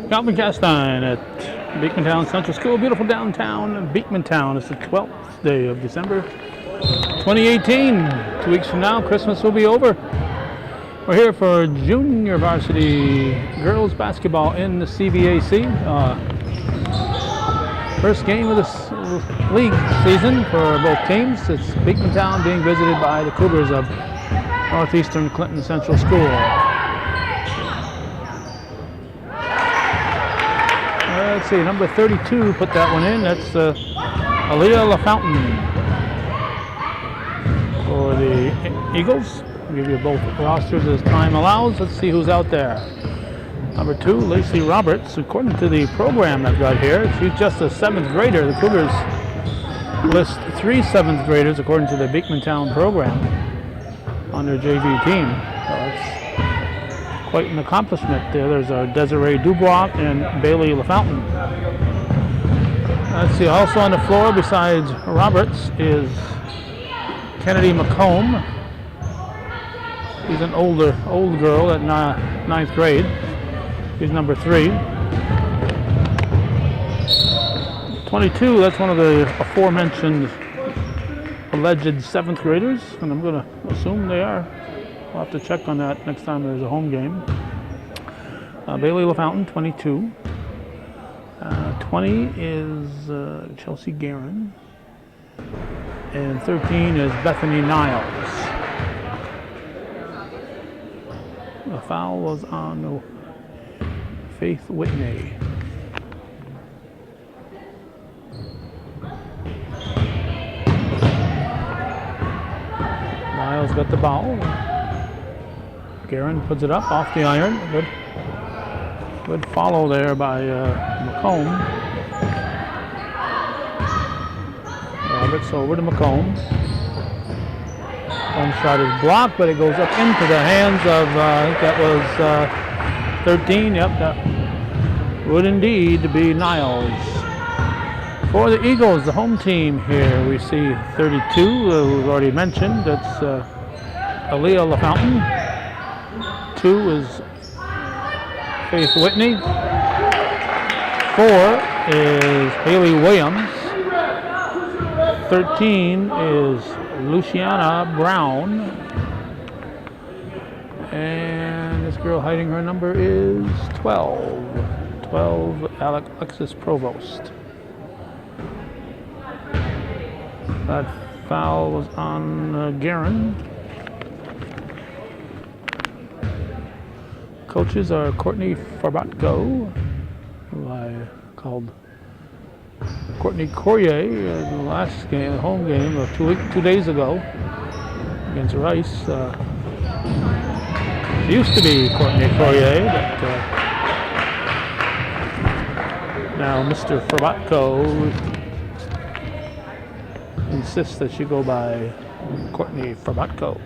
Calvin Castine at Beekmantown Central School, beautiful downtown Beekmantown. It's the 12th day of December 2018. 2 weeks from now, Christmas will be over. We're here for junior varsity girls basketball in the CVAC. First game of this league season for both teams. It's Beekmantown being visited by the Cougars of Northeastern Clinton Central School. Let's see, number 32 put that one in. That's Aaliyah LaFountain for the Eagles. I'll give you both rosters as time allows. Let's see who's out there. Number 2, Lacey Roberts. According to the program I've got here, she's just a 7th grader. The Cougars list 3 7th graders according to the Beekmantown program on their JV team. So it's quite an accomplishment there. There's Desiree Dubois and Bailey LaFountain. Let's see, also on the floor besides Roberts is Kennedy McComb. She's an old girl at 9th grade. She's number 3. 22, that's one of the aforementioned alleged 7th graders, and I'm going to assume they are. We'll have to check on that next time there's a home game. Bailey LaFountain, 22. 20 is Chelsea Guerin. And 13 is Bethany Niles. The foul was on Faith Whitney. Niles got the ball. Guerin puts it up off the iron. Good follow there by McComb. Roberts over to McComb. One shot is blocked, but it goes up into the hands of, I think that was 13. Yep, that would indeed be Niles. For the Eagles, the home team here, we see 32, we've already mentioned. That's Aaliyah LaFountain. 2 is Faith Whitney. 4 is Haley Williams. 13 is Luciana Brown. And this girl hiding her number is 12. 12, Alexis Provost. That foul was on Guerin. Coaches are Courtney Farbatko, who I called Courtney Courier in the last game, the home game of 2 days ago against Rice. It used to be Courtney Courier, but now Mr. Farbatko insists that she go by Courtney Farbatko.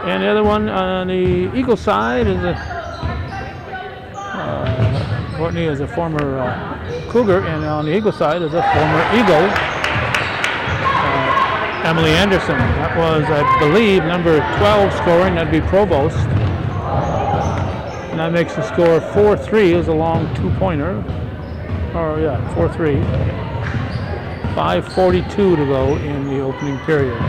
And the other one on the Eagle side is Courtney is a former Cougar, and on the Eagle side is a former Eagle, Emily Anderson. That was, I believe, number 12 scoring. That'd be Provost. And that makes the score 4-3. It was a long 2-pointer. Or yeah, 4-3. 5:42 to go in the opening period.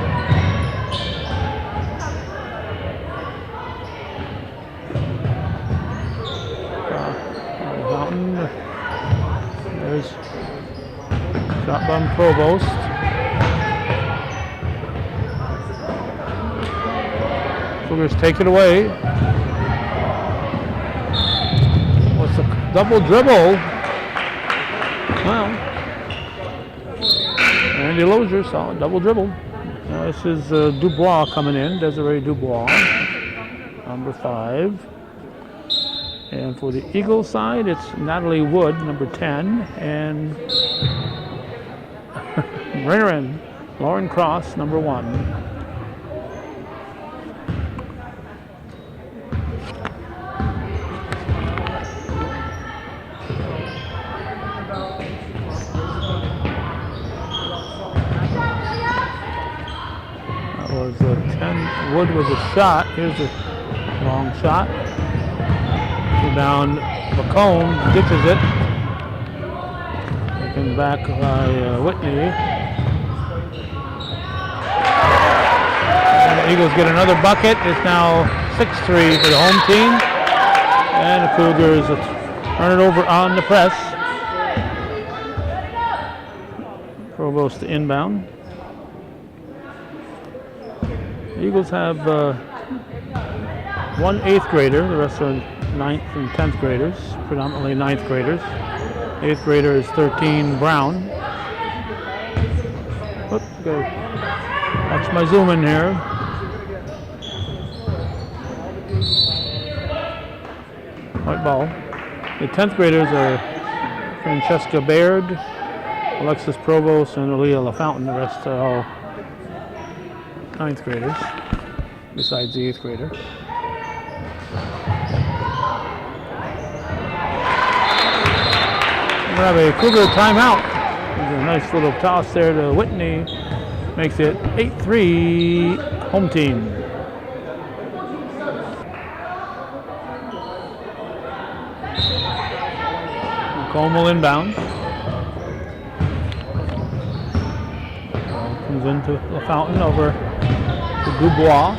There's shot by Provost. Cougars take it away. What's a double dribble? Well, Andy Lozier saw a double dribble. This is Dubois coming in, Desiree Dubois, number 5. And for the Eagle side, it's Natalie Wood, number 10, and Lauren Cross, number 1. That was a 10. Wood was a shot. Here's a long shot. Rebound McComb ditches it. Taken back by Whitney. And the Eagles get another bucket. It's now 6-3 for the home team. And the Cougars turn it over on the press. Provost to inbound. The Eagles have one 8th grader. The rest are 9th and 10th graders, predominantly 9th graders. 8th grader is 13 Brown. Oops, go. Watch my zoom in here. White ball. The 10th graders are Francesca Baird, Alexis Provost, and Aaliyah LaFountain. The rest are all 9th graders, besides the 8th grader. We have a Cougar timeout. There's a nice little toss there to Whitney. Makes it 8-3 home team. McComb will inbound. Comes into LaFountain over to Dubois.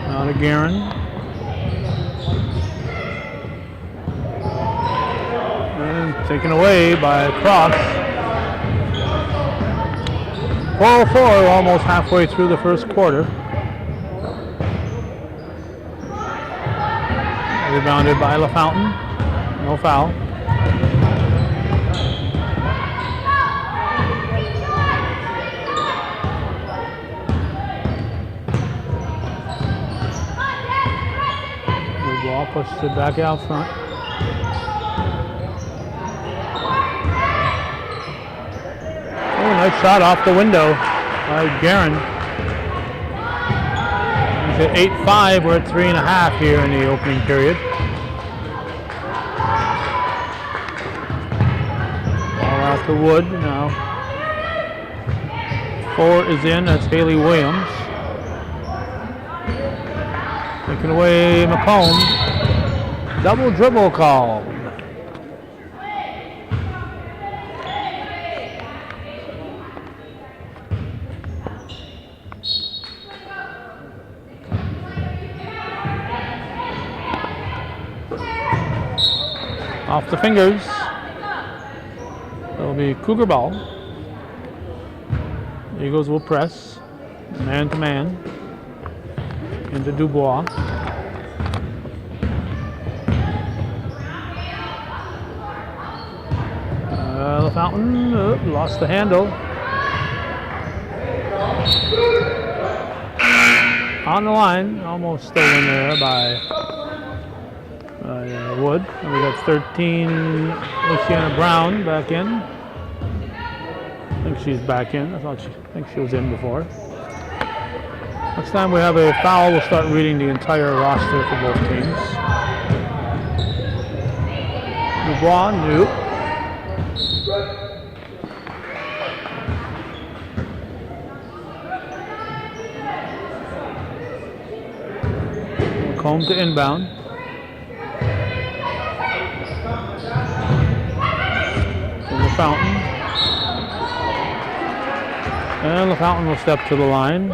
Now to Guerin. Taken away by Cross. 4:04, almost halfway through the first quarter. Rebounded by LaFountain. No foul. The ball pushes it back out front. Nice shot off the window by Guerin. It's at 8-5. We're at 3.5 here in the opening period. Ball out to Wood now. 4 is in. That's Haley Williams. Taking away McComb. Double dribble call. Off the fingers. It'll be Cougar ball. Eagles will press man to man into Dubois. LaFountain lost the handle. On the line, almost stolen there by Wood. And we got 13 Luciana Brown back in. I think she's back in. I think she was in before. Next time we have a foul, we'll start reading the entire roster for both teams. Dubois, new. McComb to inbound. LaFountain. And LaFountain will step to the line.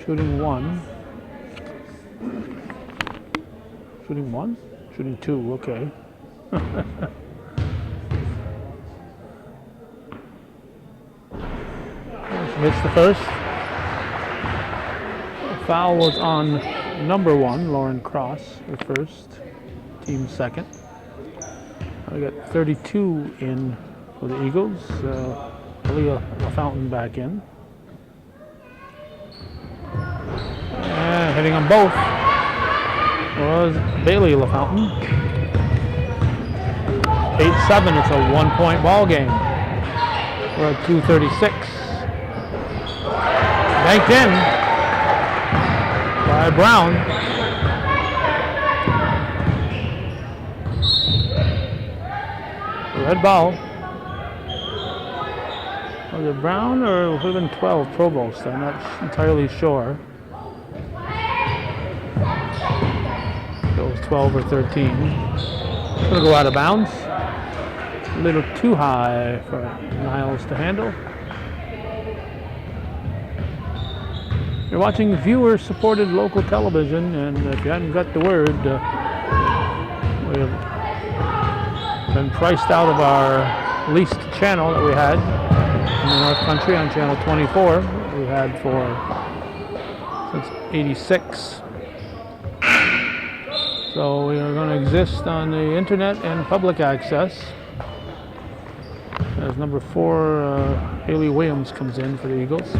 Shooting 1. Shooting 1? Shooting 2, okay. She hits the first. Foul was on number 1, Lauren Cross, her first, team second. We got 32 in for the Eagles. Aaliyah LaFountain back in. And hitting them both was Bailey LaFountain. 8-7, it's a 1-point ball game. We're at 2:36. Banked in by Brown. Red ball. Was it Brown or would have been 12 Provost? I'm not entirely sure. It was 12 or 13. It's going to go out of bounds. A little too high for Niles to handle. You're watching viewer-supported local television, and if you hadn't got the word, we have been priced out of our leased channel that we had in the North Country on channel 24. We had since '86. So we are going to exist on the internet and public access as number 4 Haley Williams comes in for the Eagles.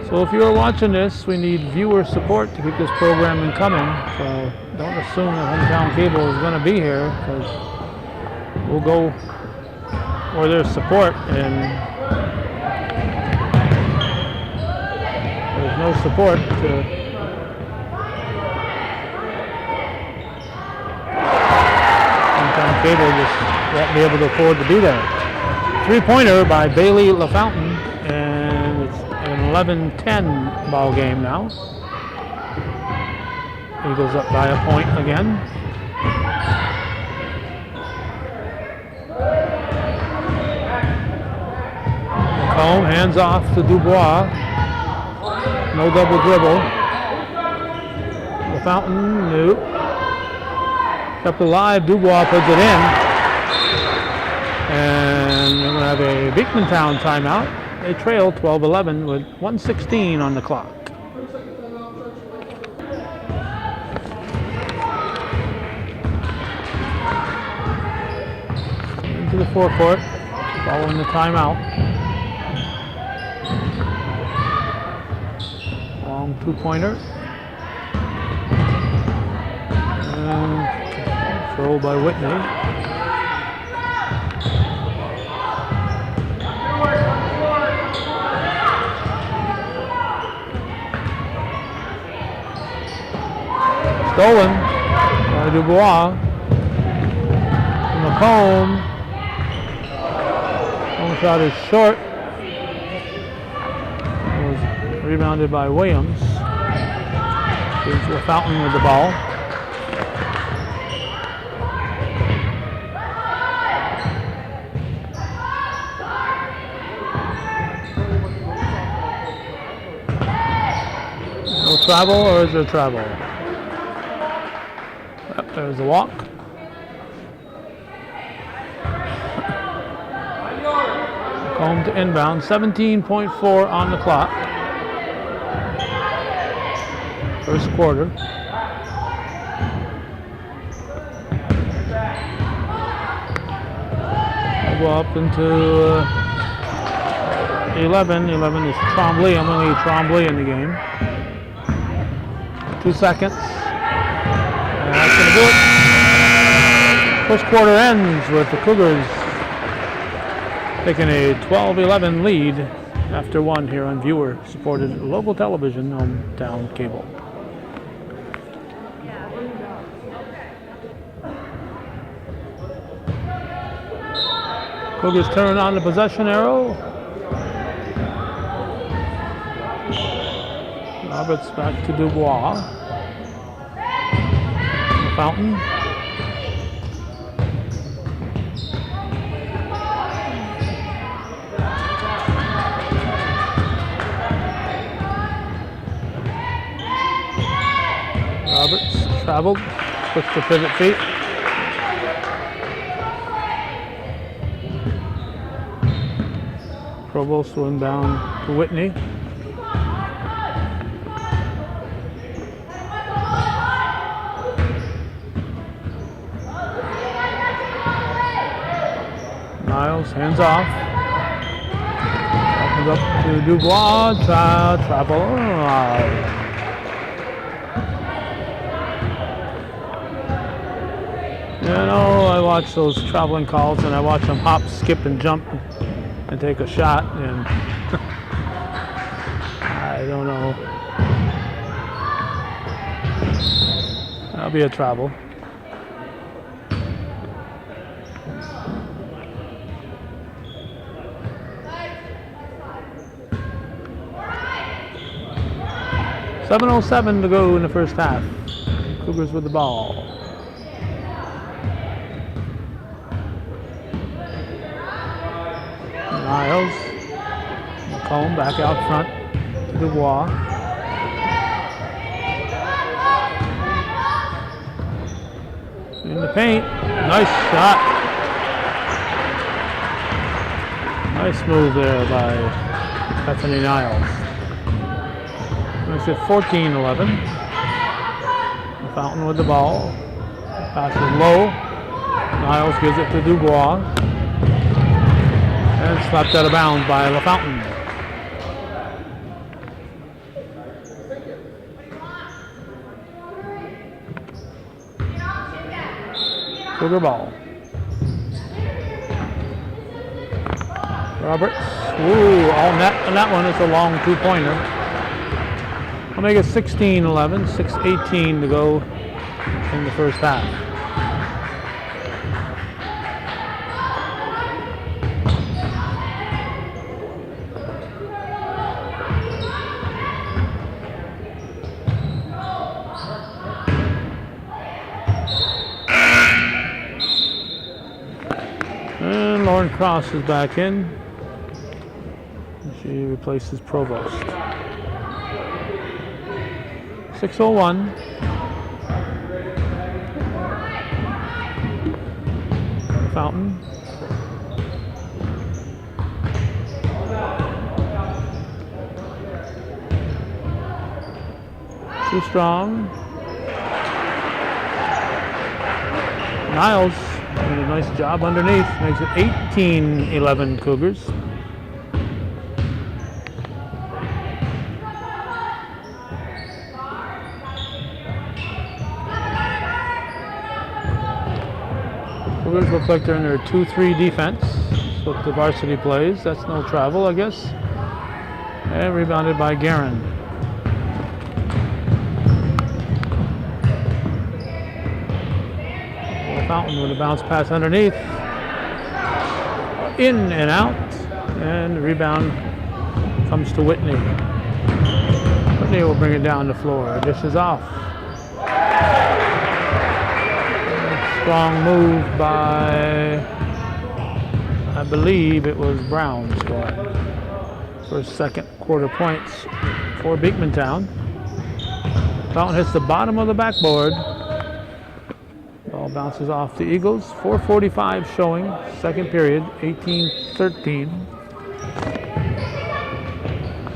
So if you're watching this, we need viewer support to keep this programming coming. So don't assume that Hometown Cable is going to be here, because we'll go where there's support, and there's no support Hometown Cable just won't be able to afford to be there. 3-pointer by Bailey LaFountain, and it's an 11-10 ball game now. Eagles up by a point again. McComb hands off to Dubois. No double dribble. LaFountain, nope. Kept alive, Dubois puts it in. And we're going to have a Beekmantown timeout. They trail 12-11 with 1:16 on the clock. Into the forecourt, following the timeout. Long 2-pointer. And throw by Whitney. Stolen by Dubois. McComb. Home shot is short. It was rebounded by Williams. Gives LaFountain with the ball. No travel, or is there travel? There's a walk. Home to inbound. 17.4 on the clock. First quarter. I'll go up into 11. 11 is Trombley. I'm going to leave Trombley in the game. 2 seconds. That's going to do it. First quarter ends with the Cougars taking a 12-11 lead after 1 here on viewer-supported local television, Hometown Cable. Cougars turn on the possession arrow. Roberts back to Dubois. Fountain. Roberts traveled, switched to pivot feet. Provost will inbound to Whitney. Niles, hands off. Opens up to Dubois, travel. You know, I watch those traveling calls and I watch them hop, skip, and jump and take a shot, and I don't know. That'll be a travel. 7:07 to go in the first half. Cougars with the ball. Niles. McComb back out front to Dubois. In the paint. Nice shot. Nice move there by Bethany Niles. Makes it 14-11. Fountain with the ball. Passes low. Niles gives it to Dubois. And slapped out of bounds by LaFountain. Cougar ball. Roberts. Ooh, all net on that one. It's a long two-pointer. I'll make it 16-11, 6:18 to go in the first half. And Lauren Cross is back in. She replaces Provost. 6:01. Fountain. Too strong. Niles doing a nice job underneath. Makes it 18-11 Cougars. Cougars look like they're in their 2-3 defense. That's what the varsity plays. That's no travel, I guess. And rebounded by Guerin. Fountain with a bounce pass underneath. In and out. And the rebound comes to Whitney. Whitney will bring it down the floor. Dish is off. Strong move by, I believe it was Brown scoring. First, second quarter points for Beekmantown. Fountain hits the bottom of the backboard. Ball bounces off the Eagles. 4:45 showing, second period, 18-13.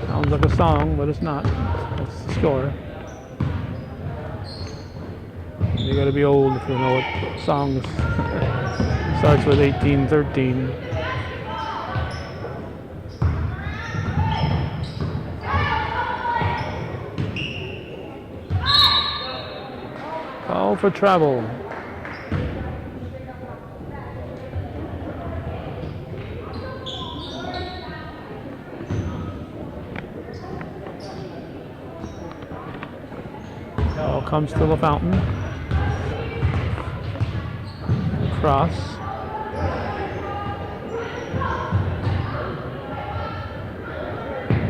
Sounds like a song, but it's not. That's the score. You gotta be old if you know what song starts with 18-13. Call for travel. Ball comes to LaFountain. Cross.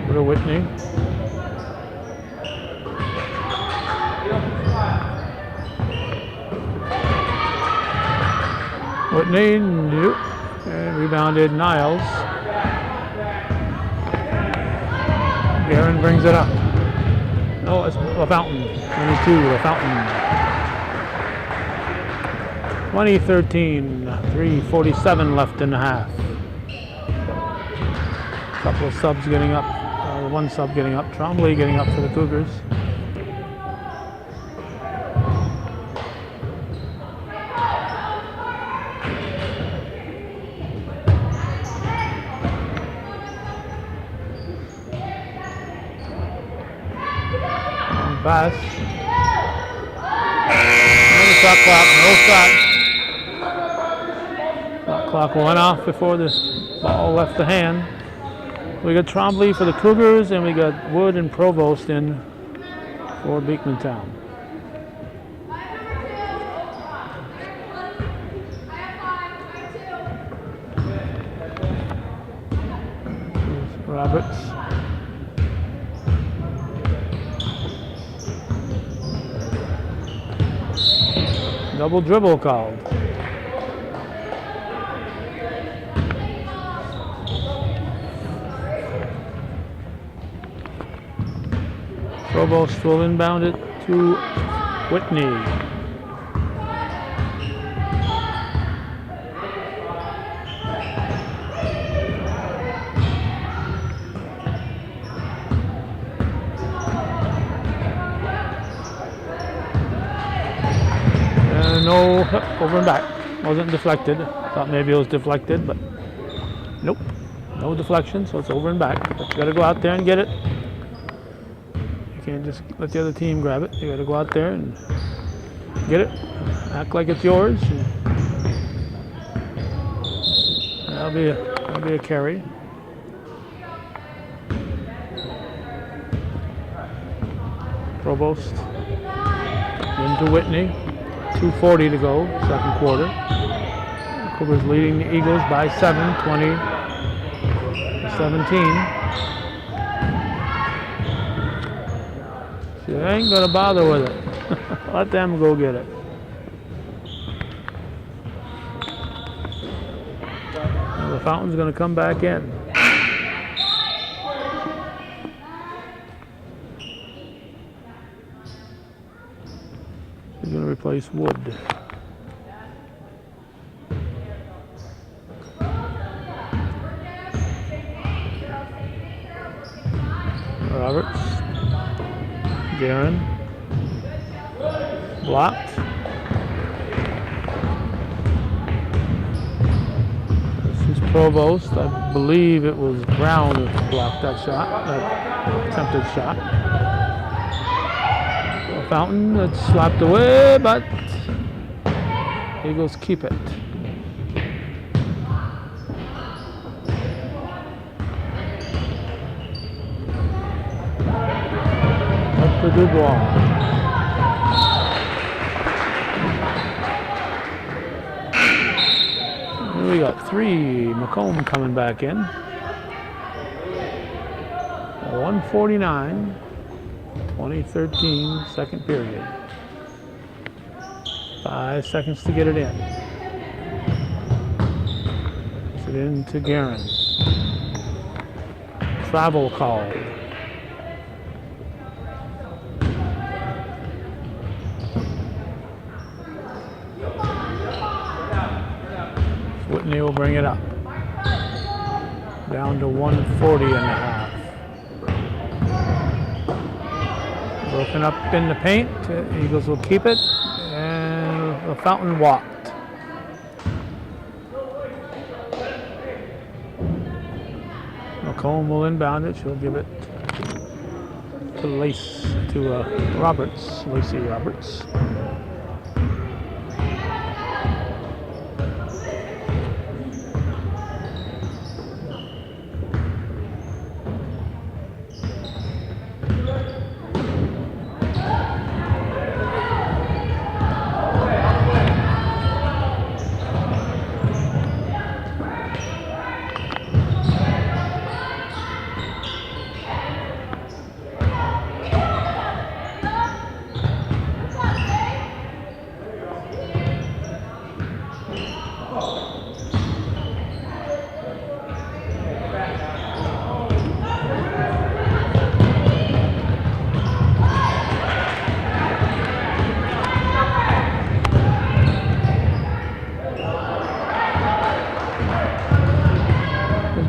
Over to Whitney. Whitney, and rebounded Niles. Guerin brings it up. No, it's LaFountain. 22, LaFountain. 20-13, 3:47 left in the half. A couple of subs getting up, one sub getting up, Trombley getting up for the Cougars. Long pass. No shot clock, no shot. Clock went off before the ball left the hand. We got Trombley for the Cougars, and we got Wood and Provost in for Beekmantown. Roberts. Double dribble called. Provost will inbound it to Whitney. No, over and back. Wasn't deflected. Thought maybe it was deflected, but nope. No deflection, so it's over and back. But you gotta go out there and get it. You can't just let the other team grab it. You gotta go out there and get it. Act like it's yours. That'll be a carry. Provost into Whitney. 2:40 to go, second quarter. Cougars leading the Eagles by 7, 20-17. She ain't gonna bother with it. Let them go get it. Now the fountain's gonna come back in. He's going to replace Wood. Roberts. Guerin. Blocked. This is Provost. I believe it was Brown who blocked that shot, that attempted shot. Fountain that's slapped away, but Eagles keep it. Up to Dubois. We got 3. McComb coming back in. 1:49. 2013, second period. 5 seconds to get it in. Puts it into Guerin. Travel called. Whitney will bring it up. Down to 1:40 and a half. Broken up in the paint. Eagles will keep it. And the Fountain walked. McComb will inbound it. She'll give it to Roberts. Lacey Roberts.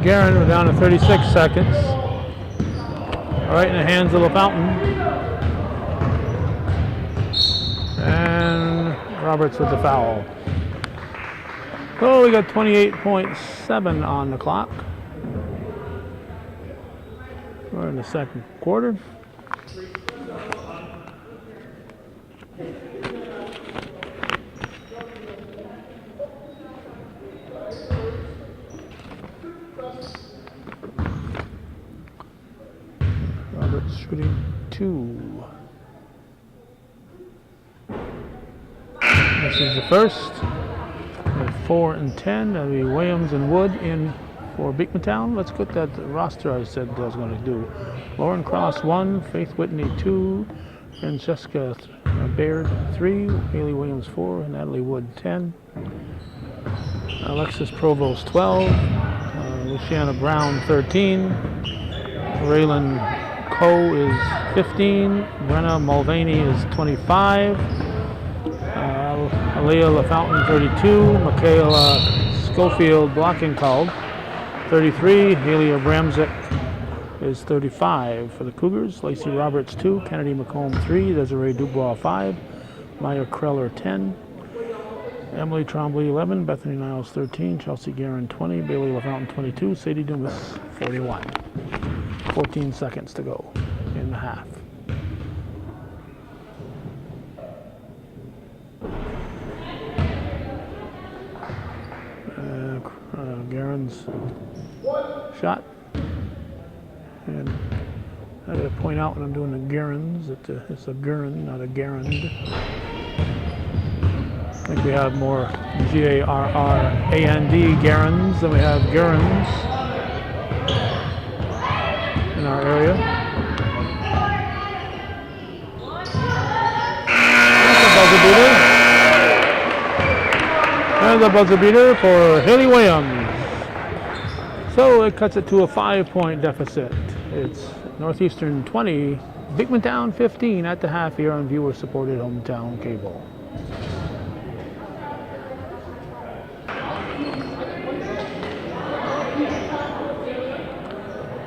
Guerin, we're down to 36 seconds. Right in the hands of the Fountain. And Roberts with the foul. So we got 28.7 on the clock. We're in the second quarter. Shooting 2. This is the first. 4 and 10. That'll be Williams and Wood in for Beekmantown. Let's get that roster I said I was going to do. Lauren Cross 1, Faith Whitney 2, Francesca Baird 3, Haley Williams 4, Natalie Wood 10, Alexis Provost 12, Luciana Brown 13, Raylan Coe is 15, Brenna Mulvaney is 25, Aaliyah LaFountain 32, Michaela Schofield blocking called 33, Haley Abramczyk is 35 for the Cougars, Lacey Roberts 2, Kennedy McComb 3, Desiree Dubois 5, Maya Kreller 10, Emily Trombley 11, Bethany Niles 13, Chelsea Guerin 20, Bailey LaFountain 22, Sadie Dumas 41. 14 seconds to go in the half. Guerin's shot. And I gotta point out when I'm doing the Guerins that it's a Guerin, not a Garand. I think we have more G-A-R-R-A-N-D Guerins than we have Guerins in our area. That's a buzzer beater for Haley Williams. So it cuts it to a 5-point deficit. It's Northeastern 20, Beekmantown 15 at the half here on viewer-supported hometown cable.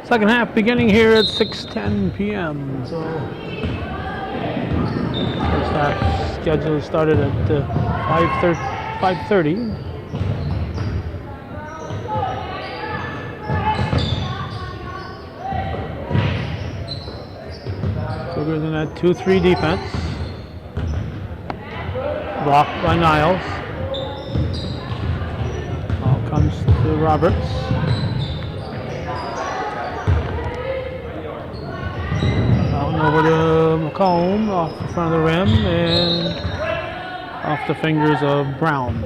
Second half beginning here at 6:10 p.m. So first half schedule started at 5:30. Cougars in that 2-3 defense. Blocked by Niles. Ball comes to Roberts. Over to McComb, off the front of the rim, and off the fingers of Brown.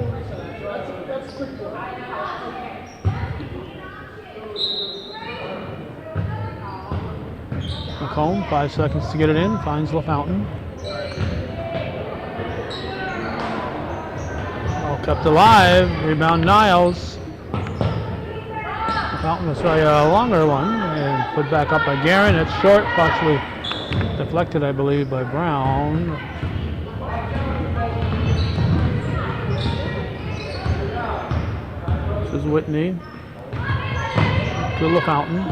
McComb, 5 seconds to get it in, finds LaFountain. All kept alive, rebound Niles. LaFountain will try a longer one, and put back up by Guerin. It's short, partially deflected, I believe, by Brown. This is Whitney to LaFountain.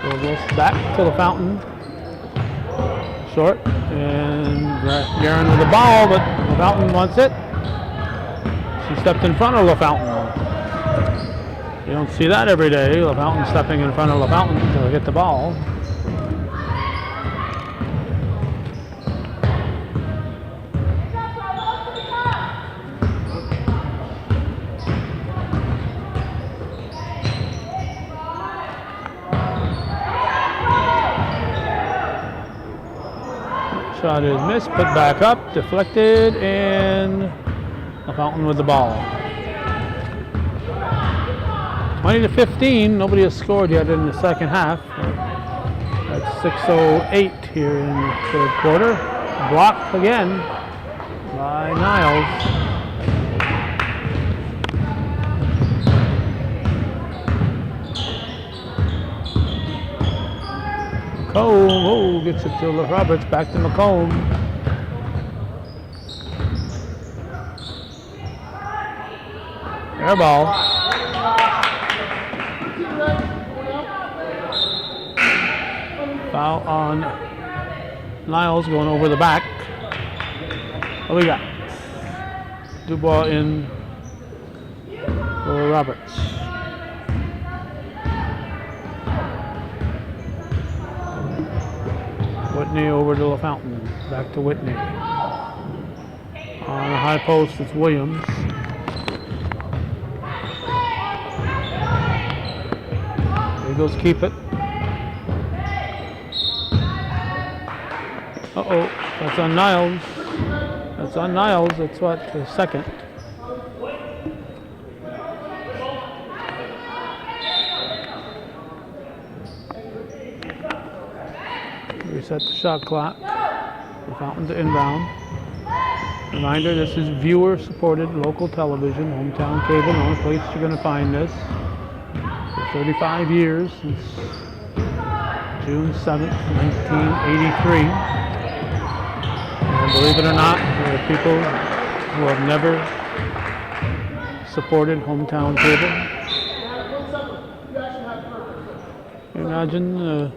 So goes back to LaFountain. Short, and Guerin with the ball, but LaFountain wants it. She stepped in front of LaFountain. You don't see that every day. LaFountain stepping in front of LaFountain to get the ball. Shot is missed, put back up, deflected, and LaFountain with the ball. 20-15, nobody has scored yet in the second half. That's 6:08 here in the third quarter. Blocked again by Niles. McComb, gets it to Roberts, back to McComb. Air ball. Foul on Niles going over the back. What we got? Dubois in for Roberts. Whitney over to LaFountain. Back to Whitney. On a high post, it's Williams. Eagles keep it. Uh-oh, that's on Niles. That's on Niles. That's what, the second. set the shot clock. The Fountain to inbound. Reminder, this is viewer-supported local television, hometown cable, the only place you're going to find this. For 35 years, since June 7th, 1983. And believe it or not, there are people who have never supported hometown cable. Imagine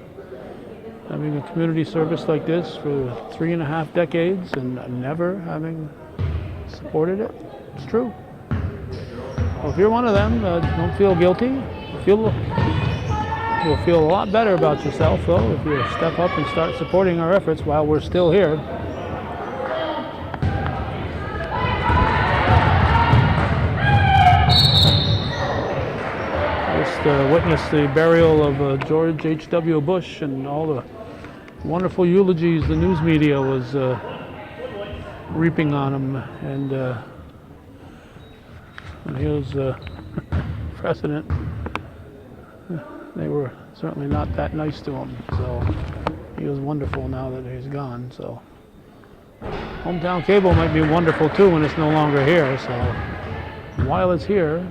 having a community service like this for 3.5 decades and never having supported it. It's true. Well, if you're one of them, don't feel guilty. You'll feel a lot better about yourself, though, if you step up and start supporting our efforts while we're still here. Witnessed the burial of George H.W. Bush and all the wonderful eulogies the news media was reaping on him. And when he was president, they were certainly not that nice to him. So he was wonderful now that he's gone. So hometown cable might be wonderful too when it's no longer here. So while it's here,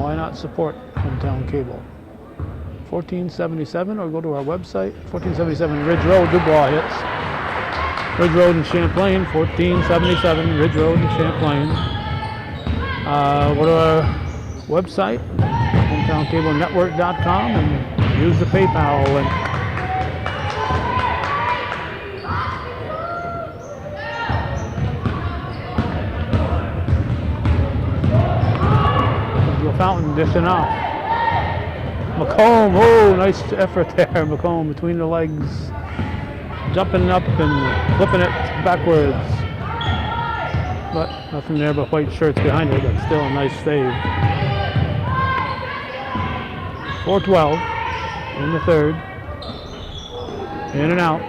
why not support hometown cable? 1477, or go to our website. 1477 Ridge Road, Dubois hits. Ridge Road in Champlain, 1477 Ridge Road in Champlain. Go to our website, hometownCableNetwork.com, and use the PayPal link. Fountain dishing off. McComb, oh, nice effort there. McComb between the legs, jumping up and flipping it backwards. But nothing there but white shirts behind it, but still a nice save. 4:12 in the third. In and out.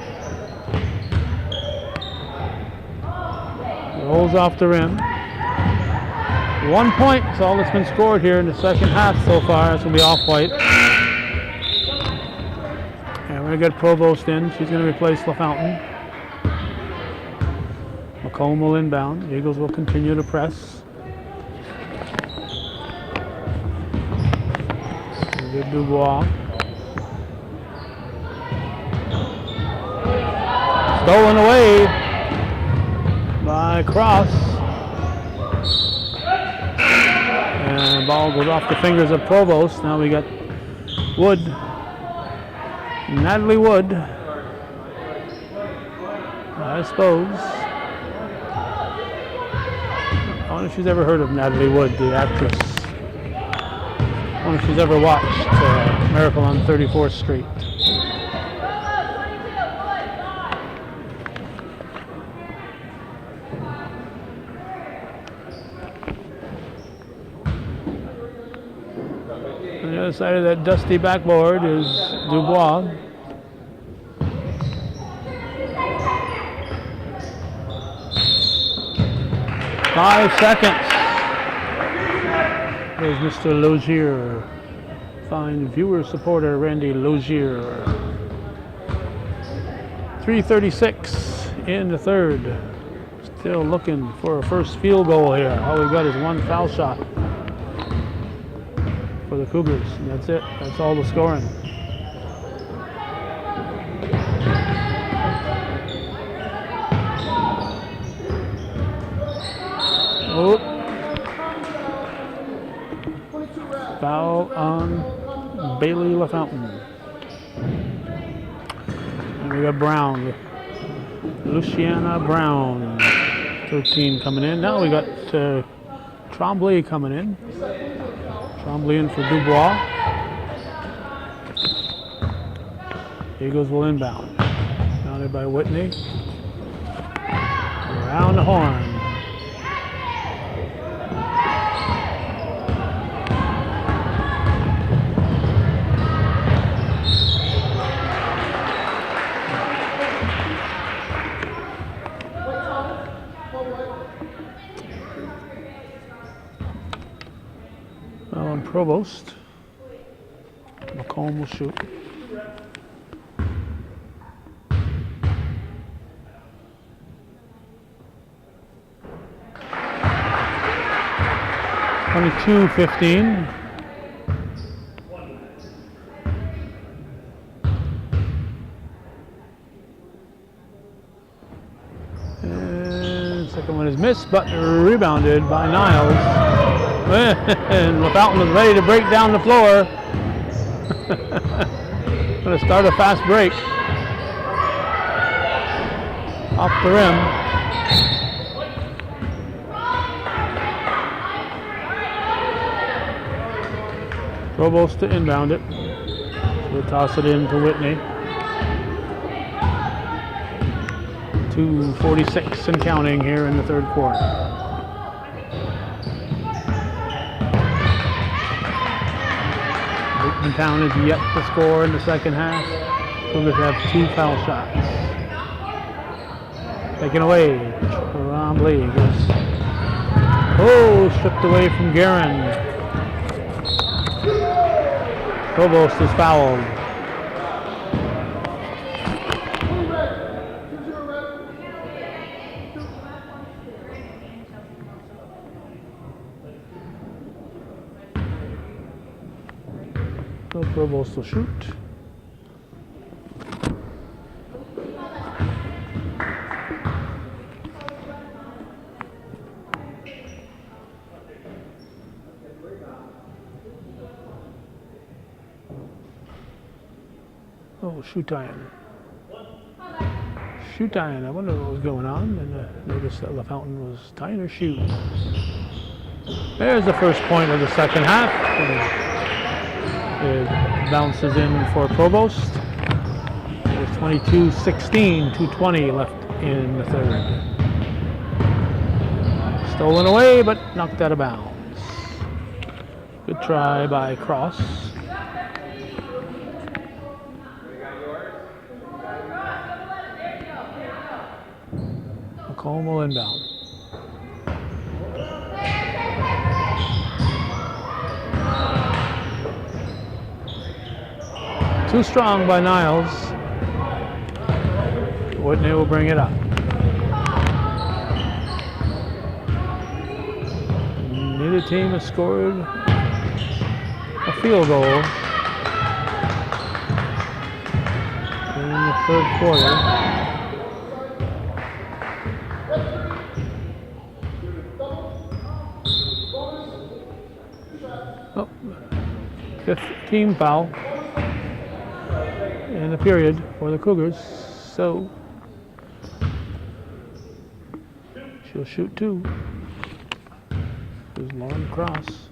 Rolls off the rim. 1 point is all that's been scored here in the second half so far. This will be off white. And we're going to get Provost in. She's going to replace LaFountain. McComb will inbound. The Eagles will continue to press. Good Dubois. Stolen away by Cross. And the ball goes off the fingers of Provost. Now we got Wood. Natalie Wood. I suppose. I wonder if she's ever heard of Natalie Wood, the actress. I wonder if she's ever watched Miracle on 34th Street. On the other side of that dusty backboard is Dubois. Five seconds. There's Mr. Logier. Fine viewer supporter Randy Logier. 3:36 in the third. Still looking for a first field goal here. All we've got is one foul shot for the Cougars, and that's it. That's all the scoring. Oh. Foul on Bailey LaFountain. And we got Brown. Luciana Brown. 13 coming in. Now we got Trombley coming in. Trombley in for Dubois. Eagles will inbound. Mounted by Whitney. Around the horn. Provost. McComb will shoot. 22-15. And second one is missed, but rebounded by Niles. And LaFountain was ready to break down the floor. Going to start a fast break. Off the rim. Provost to inbound it. We'll toss it in to Whitney. 2:46 and counting here in the third quarter. Beekmantown is yet to score in the second half. Cougars have 2 foul shots. Taken away. Trombley goes. Oh, stripped away from Guerin. Provost is fouled. So Provost will shoot. Oh, shoot iron. Shoot iron. I wonder what was going on. And noticed that LaFountain was tying her shoe. There's the first point of the second half. It bounces in for Provost. There's 22-16, 2:20 left in the third. Stolen away, but knocked out of bounds. Good try by Cross. McComb will inbound. Too strong by Niles. Whitney will bring it up. Neither team has scored a field goal in the third quarter. Oh, 5th team foul in the period for the Cougars, so she'll shoot 2. There's Lauren Cross.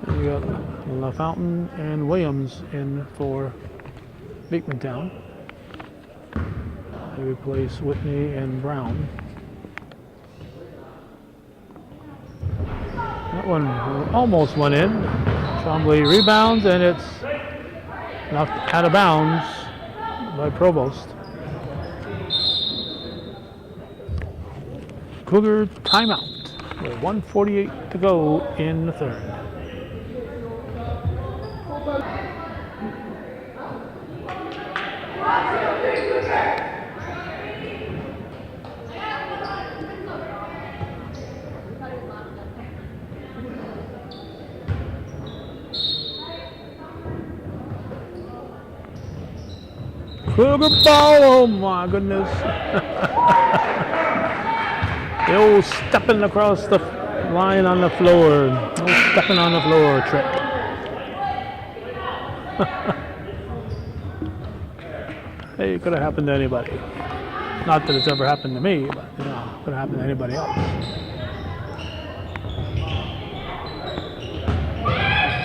And you got LaFountain and Williams in for Beekmantown. They replace Whitney and Brown. That one almost went in. Trombley rebounds, and it's knocked out of bounds by Provost. Cougar timeout with 1:48 to go in the third. Cougar ball, oh my goodness. The old stepping across the line on the floor. No stepping on the floor trick. Hey, it could have happened to anybody. Not that it's ever happened to me, but you know, it could have happened to anybody else.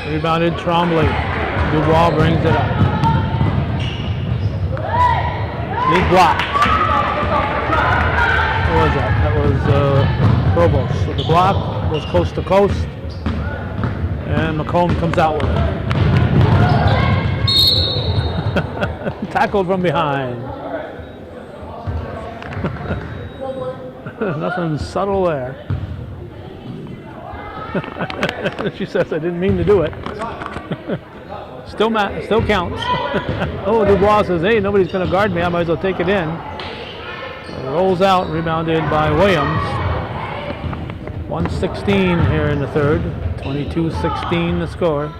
Rebounded Trombley. Dubois brings it up. Lead block. What was that? That was Provost. So the block was coast to coast, and McComb comes out with it. Tackled from behind. Nothing subtle there. She says, I didn't mean to do it. Still counts. Oh, Dubois says, hey, nobody's going to guard me. I might as well take it in. rolls out, rebounded by Williams. 1:16 here in the third. 22-16 the score.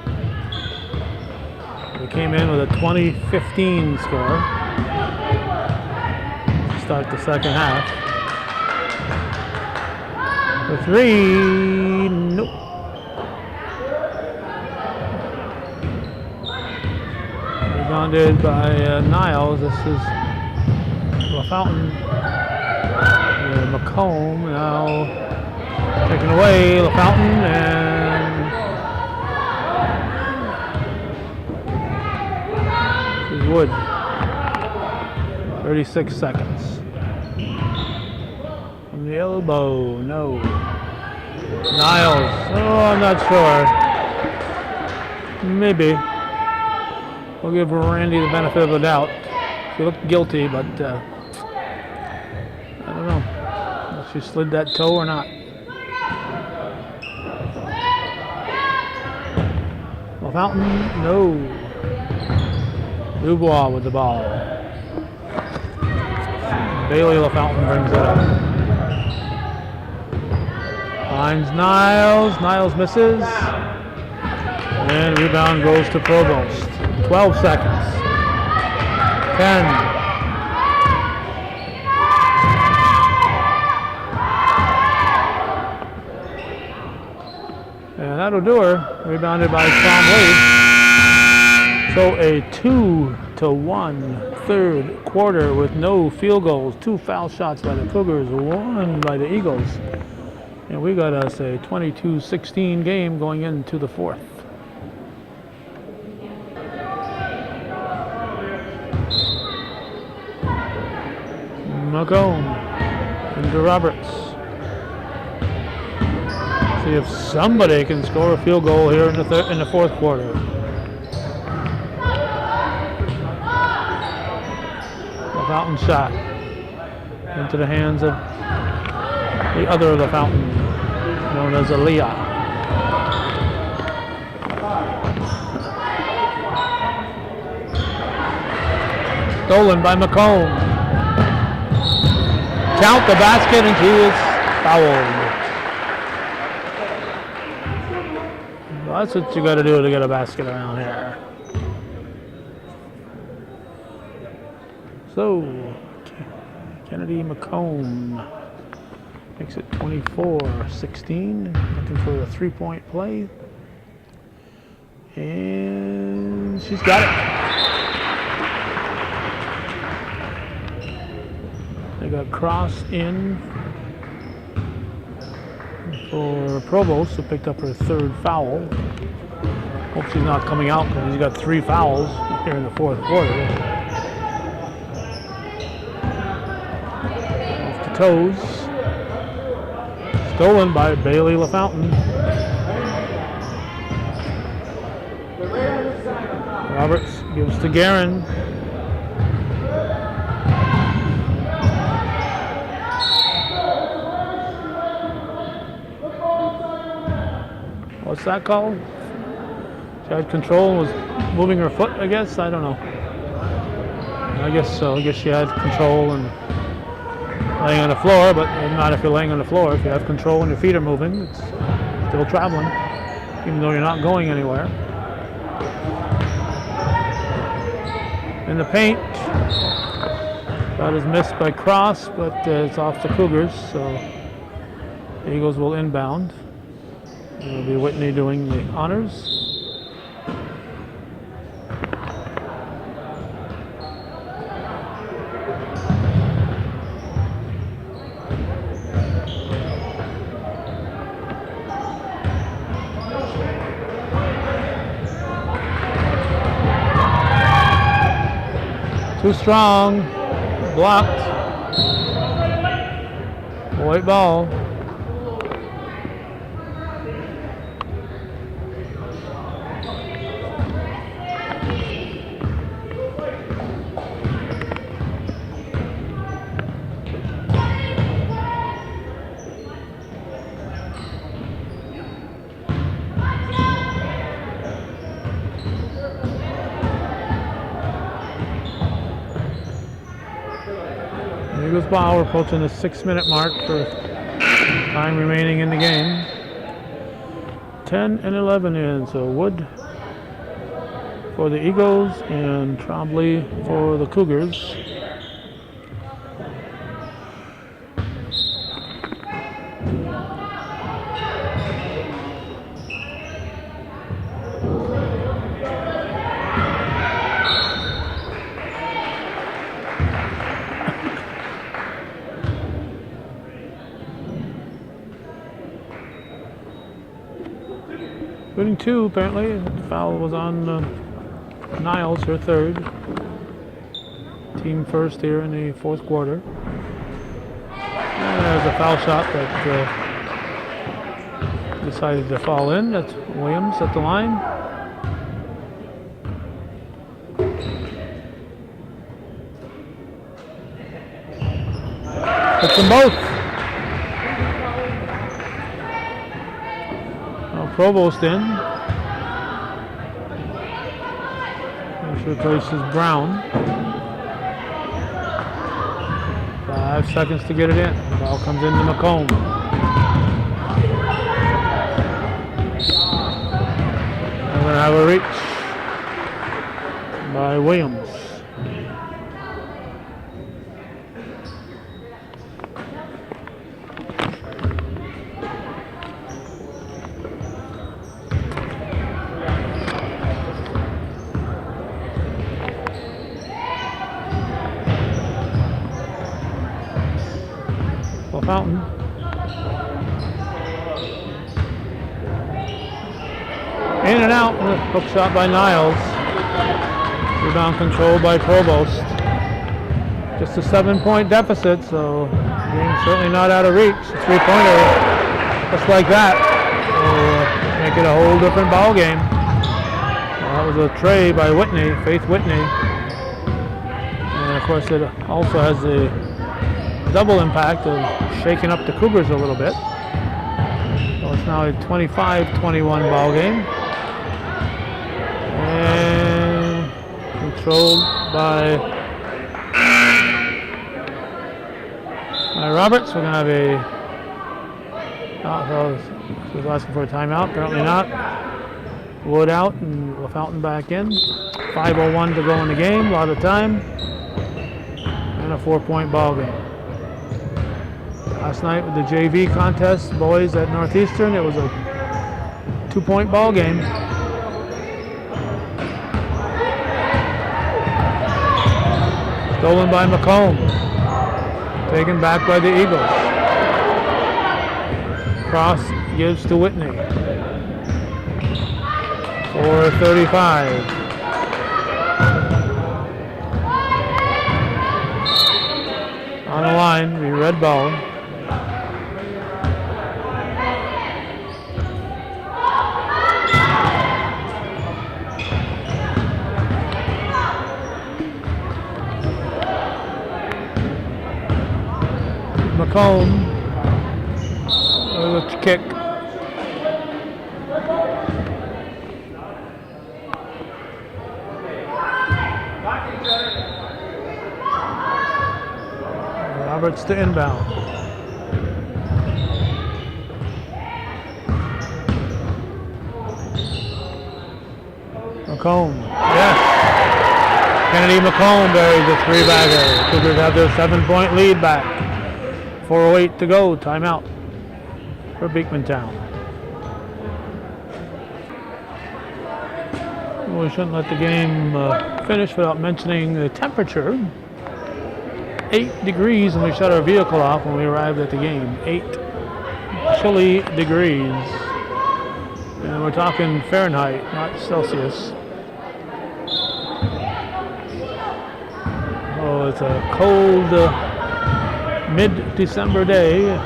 We came in with a 20-15 score to start the second half. The three, nope. Rebounded by Niles. This is LaFountain. McComb now taken away. LaFountain and this is Wood. 36 seconds. From the elbow, no. Niles, oh, I'm not sure. Maybe. We'll give Randy the benefit of the doubt. She looked guilty, but I don't know if she slid that toe or not. LaFountain, no. Dubois with the ball. Bailey LaFountain brings it up. Finds Niles. Niles misses. And rebound goes to Provost. 12 seconds. 10. And that'll do her. Rebounded by Tom Lee. So a 2-1 third quarter with no field goals. 2 foul shots by the Cougars, 1 by the Eagles. And we got us a 22-16 game going into the fourth. McComb into Roberts. See if somebody can score a field goal here in the fourth quarter. LaFountain shot into the hands of the other LaFountain, known as Aaliyah. Stolen by McComb. Count the basket, and she is fouled. Well, that's what you got to do to get a basket around here. So, Kennedy McComb makes it 24-16. Looking for a three-point play. And she's got it. They got Cross in for Provost, who picked up her third foul. Hope she's not coming out because he's got 3 fouls here in the fourth quarter. Off the toes. Stolen by Bailey LaFountain. Roberts gives to Guerin. What's that called? She had control and was moving her foot, I guess? I don't know. I guess so. I guess she had control and laying on the floor, but not if you're laying on the floor. If you have control and your feet are moving, it's still traveling, even though you're not going anywhere. In the paint, that is missed by Cross, but it's off the Cougars, so the Eagles will inbound. It'll be Whitney doing the honors. Too strong, blocked. White ball. Eagles ball. We're approaching the 6-minute mark for time remaining in the game. 10 and 11 in, so Wood for the Eagles and Trombley for the Cougars. Shooting 2, apparently. The foul was on Niles, her third. Team first here in the fourth quarter. And there's a foul shot that decided to fall in. That's Williams at the line. Hits them both. Provost in. Which replaces Brown. 5 seconds to get it in. The ball comes into McComb. We're going to have a reach by Williams. Fountain. In and out. Hook shot by Niles. Rebound controlled by Provost. Just a 7-point deficit, so the game's certainly not out of reach. A 3-pointer, just like that, will make it a whole different ball game. That was a tray by Whitney, Faith Whitney. And of course it also has the double impact of shaking up the Cougars a little bit. So it's now a 25-21 ball game. And controlled by Roberts. We're going to have a... she was asking for a timeout. Apparently not. Wood out and LaFountain back in. 5:01 to go in the game. A lot of time. And a 4-point ball game. Last night with the JV contest, boys at Northeastern, it was a 2-point ball game. Stolen by McComb. Taken back by the Eagles. Cross gives to Whitney. 4:35. On the line, the red ball. McComb with the kick. Roberts to inbound. McComb, yes. Kennedy McComb buries a 3-bagger. Cougars have their 7-point lead back. 4:08 to go, timeout for Beekmantown. We shouldn't let the game finish without mentioning the temperature. 8 degrees when we shut our vehicle off when we arrived at the game. 8 chilly degrees. And we're talking Fahrenheit, not Celsius. Oh, it's a cold mid-December day.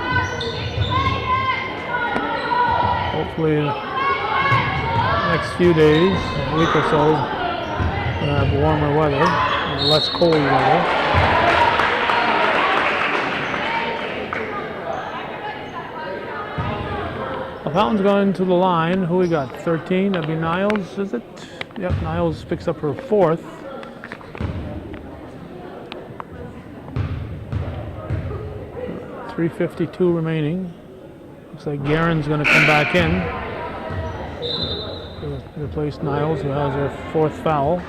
Hopefully next few days, a week or so, we'll have warmer weather, less cold weather. Fountain's going to the line. Who we got? 13. That'd be Niles, is it? Yep, Niles picks up her 4th. 3:52 remaining. Looks like Guerin's going to come back in to replace Niles, who has her 4th foul.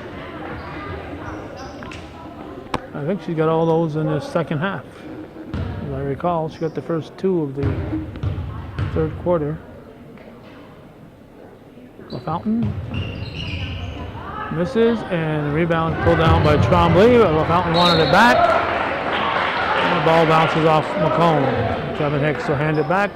I think she got all those in the second half. As I recall, she got the first 2 of the 3rd quarter. LaFountain misses, and the rebound pulled down by Trombley. LaFountain wanted it back. And the ball bounces off McComb. Kevin Hicks will hand it back.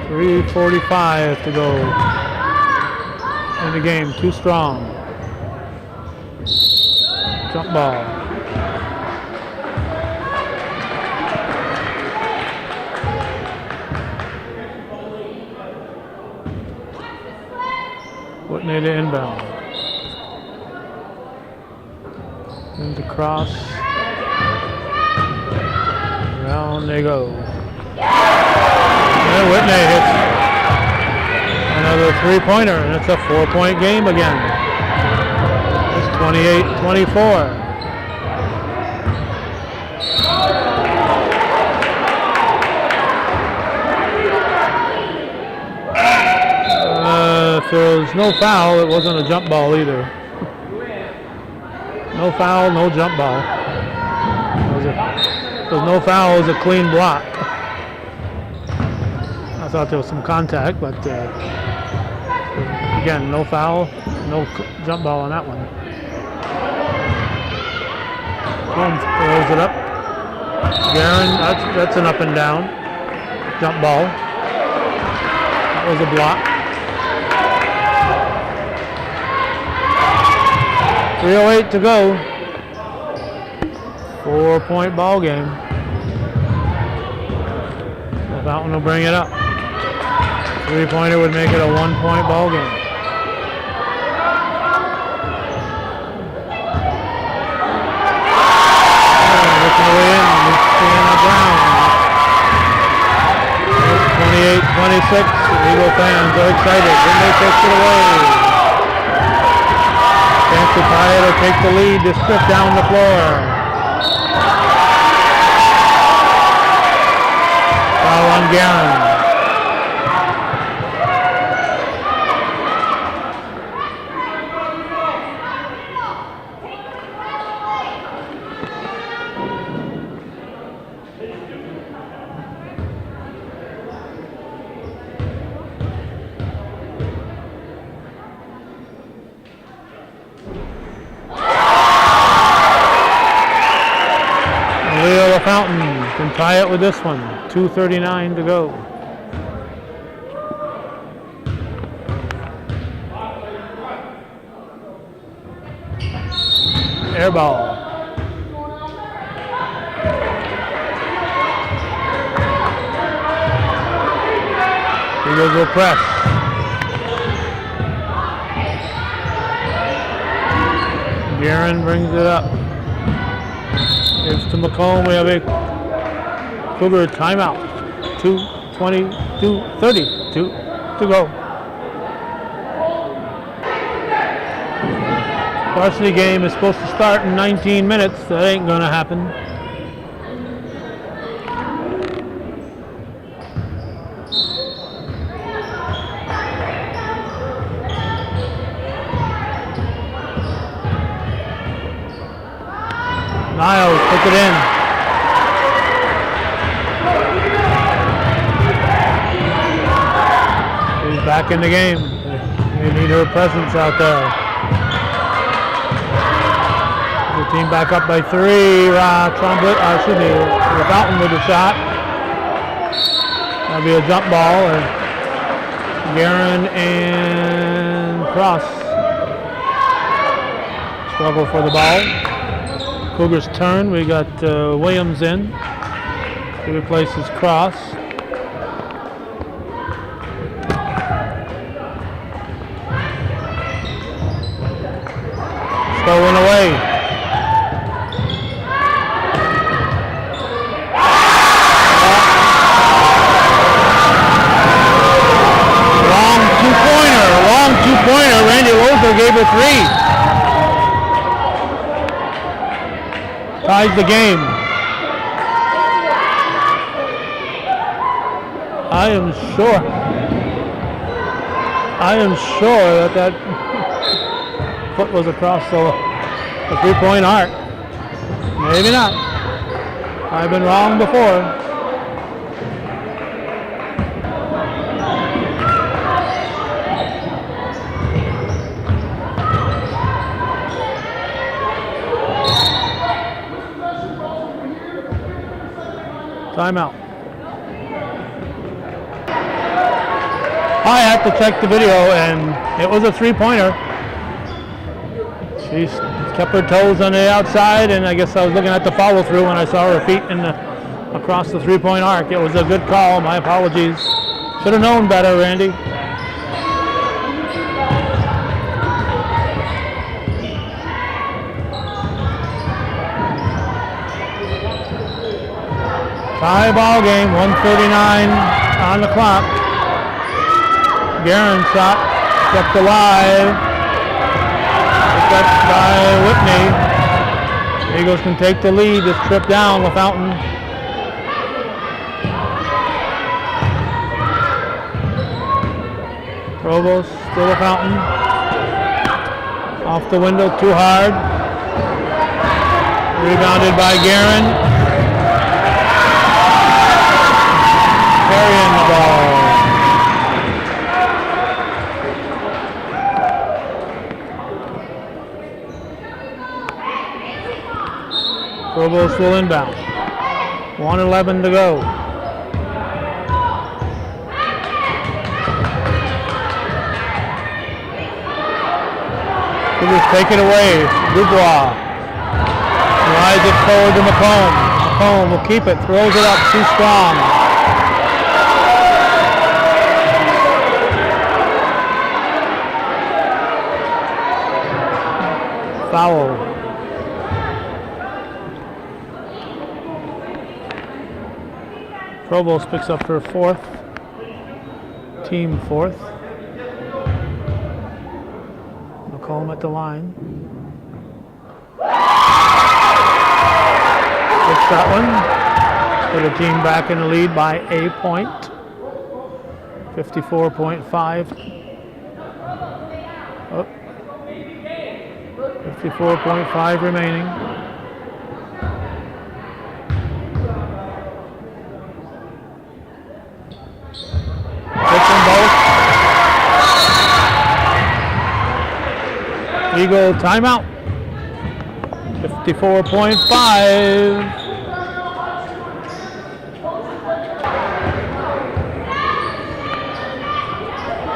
.345 to go in the game. Too strong. Jump ball. Whitney to inbound. Into cross. Down they go. And Whitney hits another 3-pointer, and it's a 4-point game again. It's 28-24. If there was no foul, it wasn't a jump ball either. No foul, no jump ball. If there was no foul, it was a clean block. I thought there was some contact, but again, no foul, no jump ball on that one. Holmes throws it up. Guerin, that's an up and down jump ball. That was a block. 3:08 to go. 4-point ball game. Fountain will bring it up. 3-pointer would make it a 1-point ball game. Looking away in, staying on the ground. 28-26. Eagle fans are excited. Then they takes it away. Chance to tie it or take the lead to strip down the floor. Foul on Guerin. Fountain can tie it with this one. 2:39 to go. Air ball. Eagles will press. Guerin brings it up. Gives to McComb. We have a Cougar timeout. 2:22:32 to go. Varsity game is supposed to start in 19 minutes. That ain't gonna happen. Niles took it in. He's back in the game. They need her presence out there. The team back up by 3. Fountain with the shot. That'll be a jump ball. And Guerin and Cross struggle for the ball. Cougars turn. We got Williams in. He replaces Cross. Stolen away. ties the game. I am sure that foot was across the 3-point arc. Maybe not. I've been wrong before. Timeout. I had to check the video, and it was a 3-pointer. She kept her toes on the outside, and I guess I was looking at the follow through when I saw her feet across the 3-point arc. It was a good call. My apologies. Should have known better, Randy. Tie ball game, 1:39 on the clock. Guerin shot, kept alive. Picked up by Whitney. Eagles can take the lead this trip down LaFountain. Provost still LaFountain. Off the window, too hard. Rebounded by Guerin. Carrying the ball. Provost will inbound. 1:11 to go. Cougars take it away. Dubois drives it forward to McComb. McComb will keep it, throws it up, too strong. Foul. Provost picks up her fourth, team fourth. McComb at the line. Takes that one. Put the team back in the lead by a point. 54.5. Oh. 54.5 remaining. Hits them both. Eagle timeout. 54.5.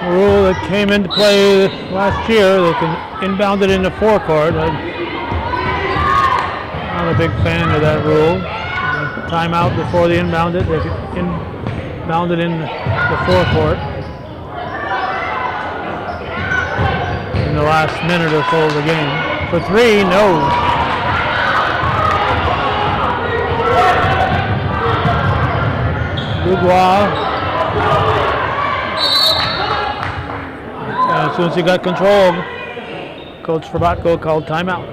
Rule that came into play last year, they can inbound it in the forecourt. I'm not a big fan of that rule. Timeout before they inbound it, they can inbound it in the forecourt. In the last minute or so of the game. For three, no. Dubois. As soon as he got control, Coach Frabatko called timeout.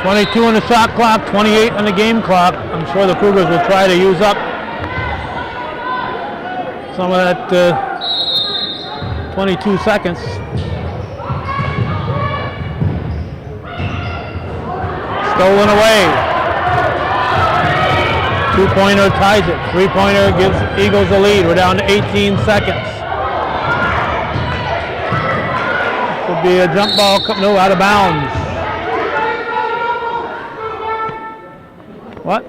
22 on the shot clock, 28 on the game clock. I'm sure the Cougars will try to use up some of that 22 seconds. Stolen away. 2-pointer ties it. 3-pointer gives Eagles the lead. We're down to 18 seconds. Could be a jump ball. No, out of bounds. What?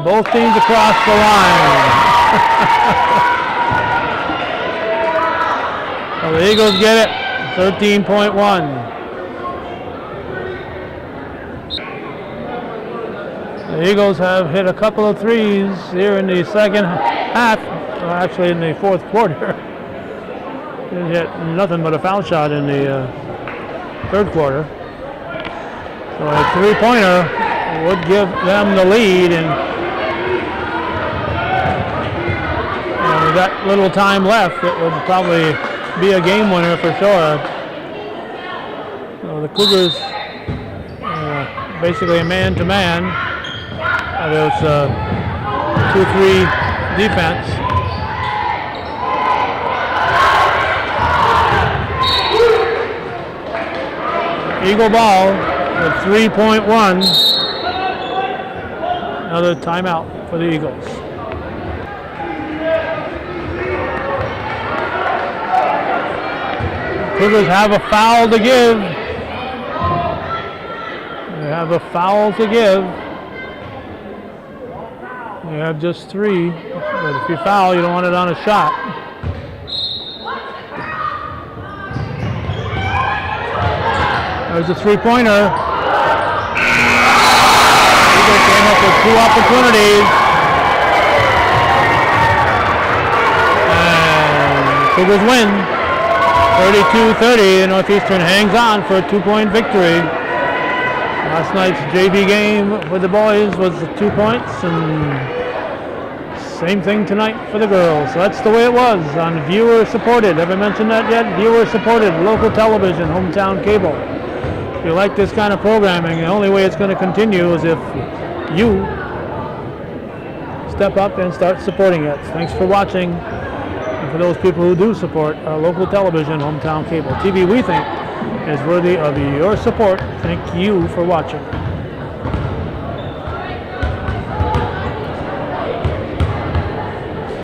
Both teams across the line. So the Eagles get it. 13.1. The Eagles have hit a couple of threes here in the second half, well, actually in the fourth quarter. They hit nothing but a foul shot in the third quarter. So a 3-pointer would give them the lead, and we that little time left, it would probably be a game winner for sure. So the Cougars basically a man-to-man. There's 2-3 defense. Eagle ball at 3.1. Another timeout for the Eagles. Cougars have a foul to give. They have a foul to give. They have just 3, but if you foul, you don't want it on a shot. There's a 3-pointer. Eagles came up with 2 opportunities. And Cougars win 32-30. Northeastern hangs on for a 2-point victory. Last night's JV game with the boys was 2 points, and same thing tonight for the girls. So that's the way it was on viewer supported. Have I mentioned that yet? Viewer supported, local television, hometown cable. If you like this kind of programming, the only way it's going to continue is if you step up and start supporting it. Thanks for watching. And for those people who do support local television, hometown cable TV, we think is worthy of your support. Thank you for watching.